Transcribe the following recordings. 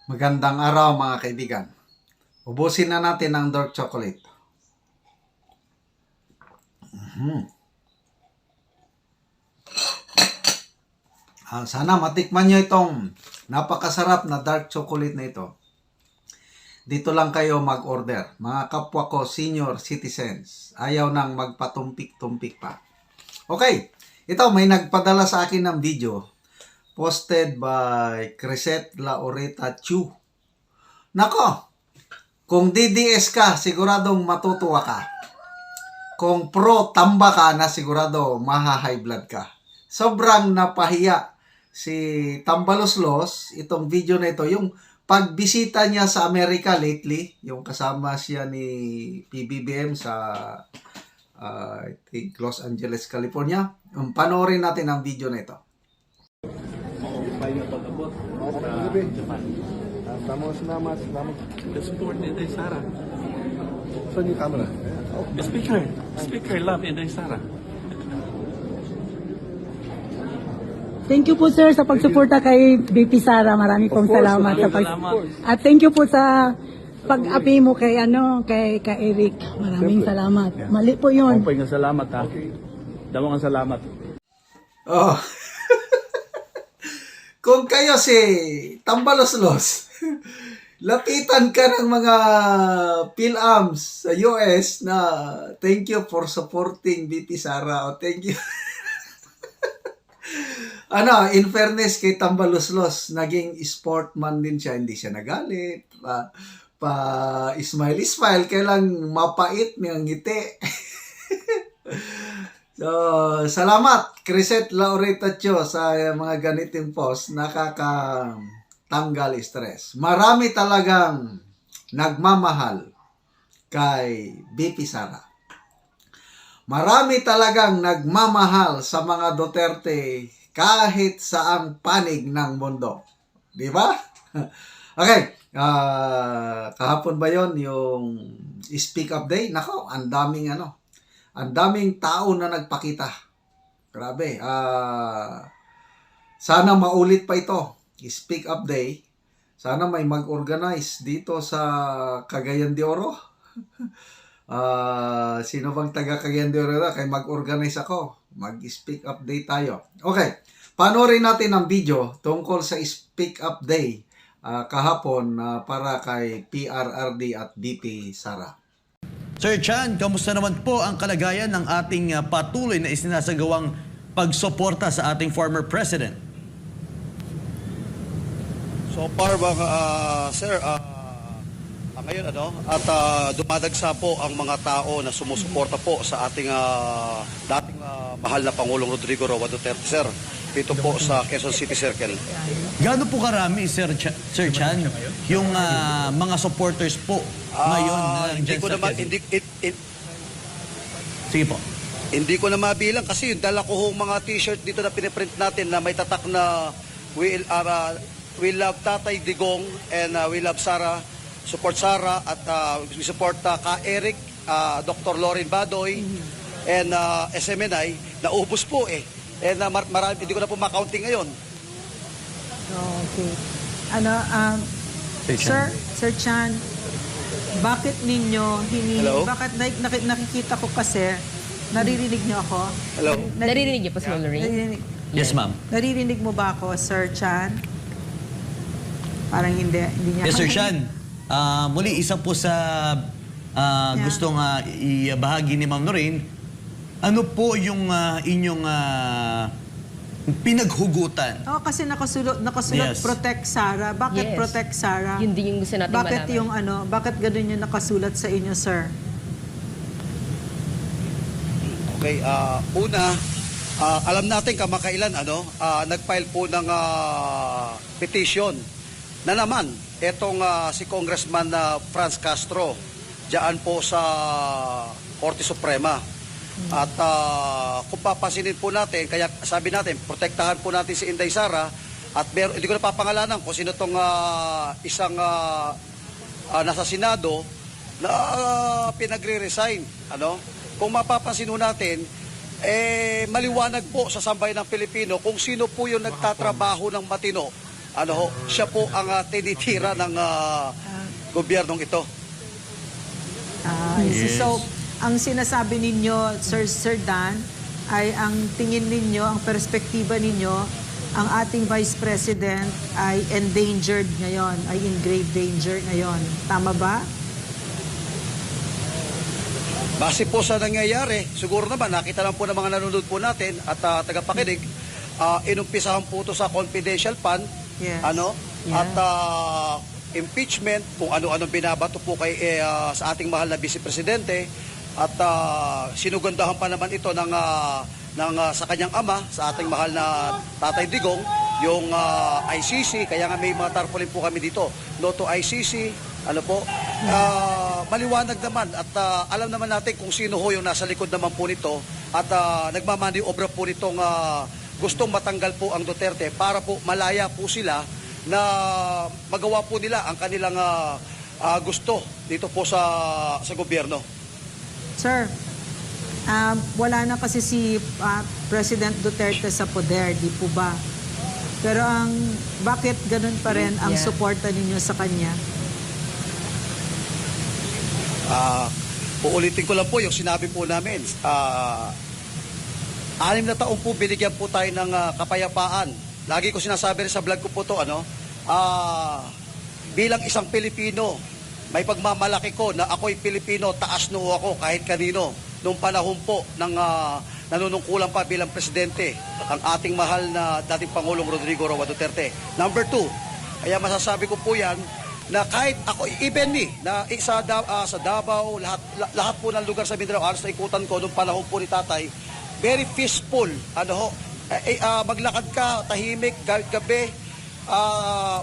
Magandang araw mga kaibigan. Ubusin na natin ang dark chocolate. Sana matikman nyo itong napakasarap na dark chocolate na ito. Dito lang kayo mag-order. Mga kapwa ko senior citizens. Ayaw nang magpatumpik-tumpik pa. Okay. Ito, may nagpadala sa akin ng video. Posted by Crisette Laureta Chu. Nako, kung DDS ka, siguradong matutuwa ka. Kung pro tamba ka, na sigurado maha-high blood ka. Sobrang napahiya si Tambaloslos, itong video na ito, yung pagbisita niya sa Amerika lately, yung kasama siya ni PBBM sa I think Los Angeles, California. Panoorin natin ang video na ito. Salamat. The support ni Inday Sara. Saan yung camera? The speaker love Inday Sara. Thank you po sir sa pagsuporta kay BP Sara. Marami pong salamat sa At thank you po sa pag-api mo kay kay Eric. Maraming salamat. Mali po 'yun. Nga salamat ha. Damo nga salamat. Oh. Kung kayo si Tambaloslos, lapitan ka ng mga PhilAms sa US na thank you for supporting BP Sara o thank you. In fairness kay Tambaloslos, naging sportman din siya, hindi siya nagalit, smile, kailang mapait ng ngiti. So, salamat Crisette Laureta Chu sa mga ganitong post, nakakatanggal stress. Marami talagang nagmamahal kay BP Sara. Marami talagang nagmamahal sa mga Duterte kahit saang panig ng mundo. Di ba? Okay. Kahapon ba yon yung Speak Up Day? Nako, ang daming tao na nagpakita. Grabe. Sana maulit pa ito. Speak Up Day. Sana may mag-organize dito sa Cagayan de Oro. Sino bang taga Cagayan de Oro? Kaya mag-organize ako. Mag-Speak Up Day tayo. Okay. Panoorin natin ang video tungkol sa Speak Up Day kahapon para kay PRRD at BP Sara. Sir Chan, kamusta naman po ang kalagayan ng ating patuloy na isinasagawang pagsuporta sa ating former president? So far, sir, ngayon at dumadagsa po ang mga tao na sumusuporta po sa ating dating mahal na Pangulong Rodrigo Roa Duterte, sir. Dito po sa Quezon City Circle. Gaano po karami, Sir Chan, yung mga supporters po ngayon na Hindi ko sa naman, Quezon? Sige po. hindi ko na mabilang kasi yung dala ko hong mga t-shirt dito na piniprint natin na may tatak na we love Tatay Digong and we love Sara, support Sara at we support ka Eric, Dr. Loren Badoy and SMNI. Naubos po eh. And marami, hindi ko na po makaunting ngayon. Okay. Sir Chan, bakit ninyo Hello? bakit nakikita ko kasi, naririnig niyo ako? Hello? Naririnig niyo po si Lorraine? Yes, ma'am. Naririnig mo ba ako, Sir Chan? Parang hindi niya. Yes, Sir Chan. Muli, isa po sa gustong ibahagi ni Ma'am Lorraine, ano po yung inyong pinaghugutan? Kasi nakasulat Yes. Protect Sara. Bakit Yes. Protect Sara? Yun din yung gusto natin Bakit malaman. bakit ganun yung nakasulat sa inyo, sir? Okay, una, alam natin kamakailan nag-file po ng petition na naman etong si Congressman Franz Castro diyan po sa Korte Suprema. At kung papansinin po natin, kaya sabi natin, protektahan po natin si Inday Sara at hindi ko na papangalanan kung sino tong isang nasa Senado na pinagre-resign. Kung mapapansin natin, maliwanag po sa sambayan ng Pilipino kung sino po yung nagtatrabaho ng matino siya po ang tinitira ng gobyernong ito. So, ang sinasabi ninyo, Sir Dan, ay ang tingin ninyo, ang perspektiba ninyo, ang ating Vice President ay endangered ngayon, ay in grave danger ngayon. Tama ba? Base po sa nangyayari, siguro naman nakita lang po ng mga nanonood po natin at tagapakinig, inumpisahan po ito sa confidential fund, Yes. at impeachment, kung ano-anong binabato po sa ating mahal na Vice Presidente, at sinugandahan pa naman ito ng sa kanyang ama, sa ating mahal na Tatay Digong, yung ICC, kaya nga may mga tarpaulin po kami dito. No to ICC, maliwanag naman at alam naman natin kung sino ho yung nasa likod naman po nito at nagmamaniobra po nitong gustong matanggal po ang Duterte para po malaya po sila na magawa po nila ang kanilang gusto dito po sa gobyerno. Sir, wala na kasi si President Duterte sa poder, di po ba? Pero bakit ganun pa rin ang suporta ninyo sa kanya? Uulitin ko lang po yung sinabi po namin. 6 na taon po binigyan po tayo ng kapayapaan. Lagi ko sinasabi rin sa vlog ko po to, bilang isang Pilipino, may pagmamalaki ko na ako'y Pilipino, taas noo ako kahit kanino. Noong panahon po ng nanunungkulan pa bilang presidente, ang ating mahal na dating Pangulong Rodrigo Roa Duterte. Number 2, kaya masasabi ko po yan, na kahit ako, even me, na sa Davao, lahat po ng lugar sa Mindanao, halos na ikutan ko noong panahon po ni Tatay, very peaceful, maglakad ka, tahimik, gabi,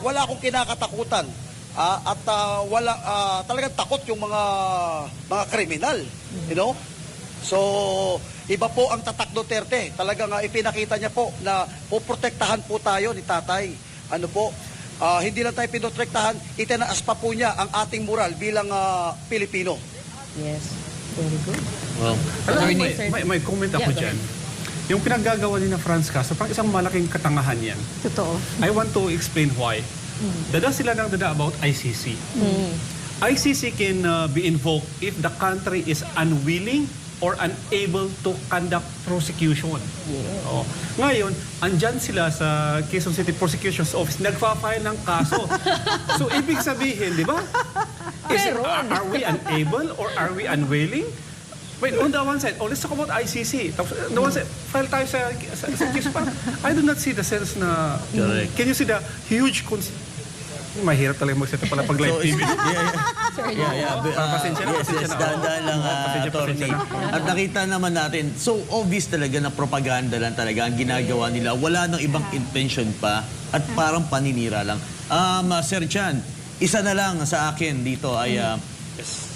wala akong kinakatakutan, at wala, talagang takot yung mga kriminal, So, iba po ang tatak Duterte, talagang ipinakita niya po na poprotektahan po tayo ni Tatay, hindi lang tayo pinotektahan, itinaas pa po niya ang ating moral bilang Pilipino. Yes. Very good. Well, Alam mo, Sir. may comment ako Yeah, go dyan. Yung pinaggagawa ni na Franz Castro, parang isang malaking katangahan yan. Totoo. I want to explain why. Dada sila ng dada about ICC. ICC can be invoked if the country is unwilling or unable to conduct prosecution. Oh. Ngayon, andyan sila sa Quezon City Prosecution's Office, nagfa-file ng kaso. So, ibig sabihin, di ba? Are we unable or are we unwilling? Wait, on the one side, let's talk about ICC. Tapos, on the one side, file tayo sa case. I do not see the sense na... Correct. Can you see the huge... Mahirap talaga mag-set up pala pag live TV. Pasensya na. Dahan-dahan lang, attorney. At nakita naman natin, so obvious talaga na propaganda lang talaga ang ginagawa nila. Wala nang ibang intention pa at parang paninira lang. Sir Chan, isa na lang sa akin dito ay,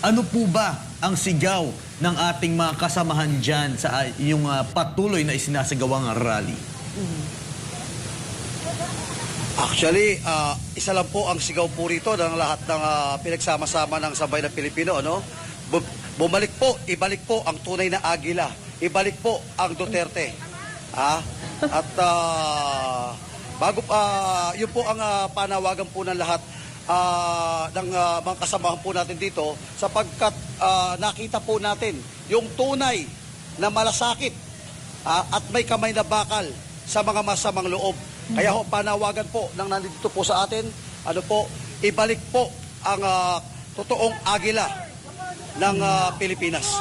ano po ba ang sigaw ng ating mga kasamahan dyan sa yung patuloy na isinasagawang rally? Actually, isa lang po ang sigaw po rito ng lahat ng pinagsama-sama ng sabay na Pilipino. Bumalik po, ibalik po ang tunay na agila. Ibalik po ang Duterte. At yun po ang panawagan po ng lahat ng mga kasamahan po natin dito sapagkat nakita po natin yung tunay na malasakit at may kamay na bakal sa mga masamang loob. Kaya panawagan po ng nandito po sa atin, ibalik po ang totoong agila ng Pilipinas.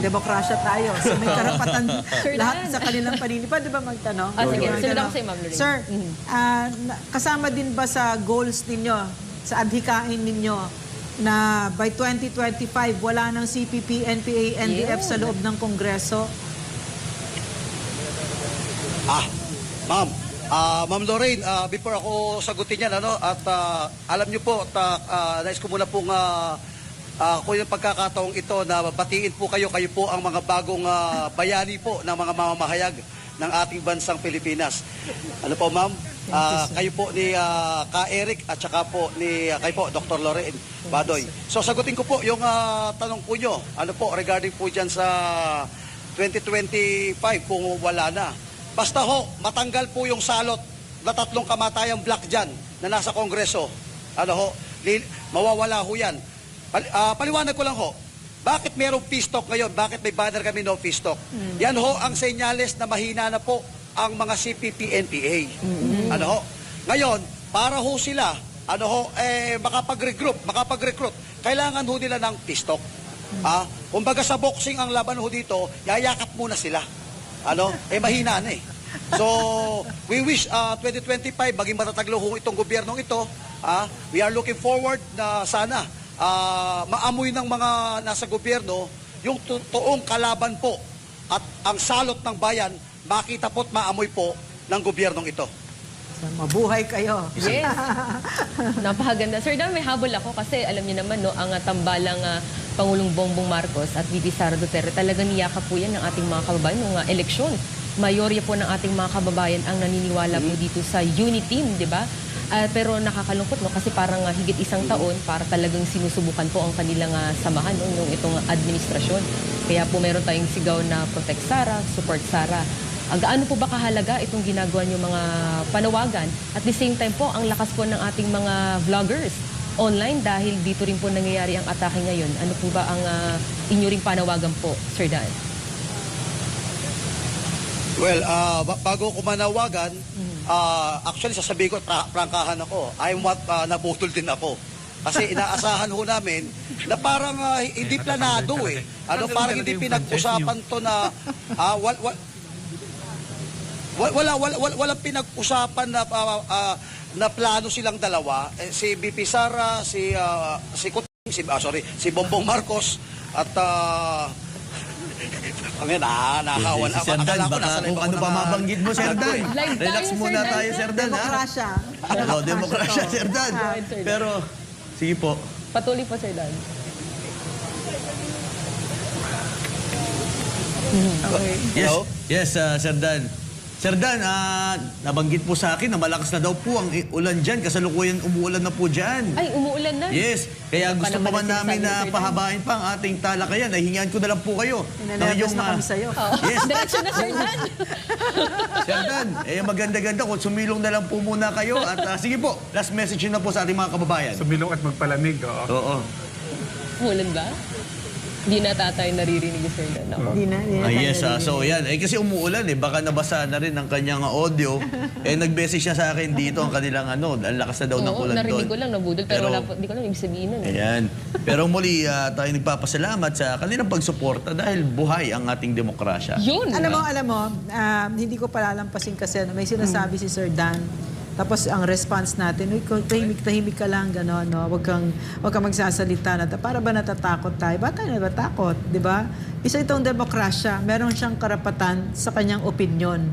Demokrasya tayo. So may karapatan lahat sa kanilang paninipad. Di ba magtanong? Sige. Sunod ako sa Ma'am Lorraine. Sir, kasama din ba sa goals ninyo, sa adhikain ninyo, na by 2025, wala ng CPP, NPA, NDF sa loob ng Kongreso? Ma'am Lorraine, before ako sagutin yan, at alam niyo po, nais ko muna pong kung yung pagkakataong ito na batiin po kayo po ang mga bagong bayani po ng mga mamamahayag ng ating bansang Pilipinas. Ma'am? Kayo po ni Ka Eric at saka po kayo po, Dr. Lorraine Badoy. So sagutin ko po yung tanong po nyo, regarding po dyan sa 2025 kung wala na. Basta matanggal po yung salot na 3 kamatayang black dyan na nasa Kongreso, ano ho, mawawala ho yan. Paliwanag ko lang ho, bakit mayroong peace talk ngayon? Bakit may banner kami no peace talk? Yan ho ang senyales na mahina na po ang mga CPP-NPA. Ano ho? Ngayon, para ho sila, ano ho, makapag-recruit, kailangan ho nila ng peace talk. Kumbaga sa boxing ang laban ho dito, yayakap muna sila. Ano? Mahina na eh. So, we wish 2025 maging matataglo ho itong gobyernong ito. We are looking forward na sana maamoy ng mga nasa gobyerno yung totoong kalaban po at ang salot ng bayan makita po't maamoy po ng gobyernong ito. So, mabuhay kayo. Yes. Napakaganda. Sir Dan, may habol ako kasi alam niyo naman, no, ang tambalang Pangulong Bongbong Marcos at VP Sara Duterte talagang niyakap po yan ng ating mga kababayan ng eleksyon. Mayorya po ng ating mga kababayan ang naniniwala po dito sa unity team, di ba? Pero nakakalungkot, no, kasi parang higit isang taon para talagang sinusubukan po ang kanilang samahan, no, nung itong administrasyon. Kaya po meron tayong sigaw na Protect Sara, Support Sara. Gaano po ba kahalaga itong ginagawa niyo mga panawagan? At the same time po, ang lakas po ng ating mga vloggers online dahil dito rin po nangyayari ang atake ngayon. Ano po ba ang inyo ring panawagan po, Sir Dan? Well, bago ko manawagan, actually sasabihin ko, prangkahan ako. Nabutol din ako. Kasi inaasahan ho namin na parang hindi planado eh. Parang hindi pinag-usapan to na walang pinag-usapan na plano silang dalawa. Si BP Sara, si Kuting, si Bongbong Marcos at nakakawan. Si Sir Dan, baka kung ano pa mabanggit mo, Sir Dan. Live Relax tayo, muna Sir Dan. tayo, Sir Dan. Demokrasya. Demokrasya, Sir Dan. Sir Dan. Pero, sige po. Patuloy po, Sir Dan. Yes, Sir Dan. Sir Dan, nabanggit po sa akin na malakas na daw po ang ulan dyan. Kasalukuyan umuulan na po dyan. Ay, umuulan na. Yes, kaya gusto pa man namin na Sir Dan. pahabain pa ang ating talakayan. Nahingihan ko na lang po kayo. Nananabas na kami sa'yo. Yes, Diretso na, Sir Dan. Sir Dan, maganda-ganda kung sumilong na lang po muna kayo. At sige po, last message yun na po sa ating mga kababayan. Sumilong at magpalamig. Oo. Umulan ba? Hindi na tatay naririnig, Sir Dan. Ako. Hindi na Yes, so yan. Kasi umuulan baka nabasa na rin ang kanyang audio. Nag-message siya sa akin dito ang kanilang ang lakas na daw ng Oo, ulan doon. narinig ko lang, nabudol. Pero wala po, hindi ko lang ibig sabihin nun. Ayan. Pero muli, tayo nagpapasalamat sa kanilang pagsuporta dahil buhay ang ating demokrasya. Yun! Alam mo, hindi ko palalampasin kasi may sinasabi si Sir Dan. Tapos ang response natin, uy, tahimik ka lang, gano'n, no? Huwag kang magsasalita na. Para ba natatakot tayo? Ba't tayo natatakot, di ba? Isa itong demokrasya, meron siyang karapatan sa kanyang opinion.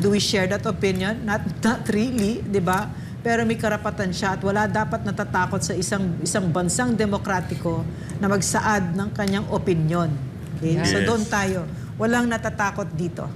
Do we share that opinion? Not really, di ba? Pero may karapatan siya at wala dapat natatakot sa isang bansang demokratiko na magsaad ng kanyang opinion. Okay? So Yes. doon tayo. Walang natatakot dito.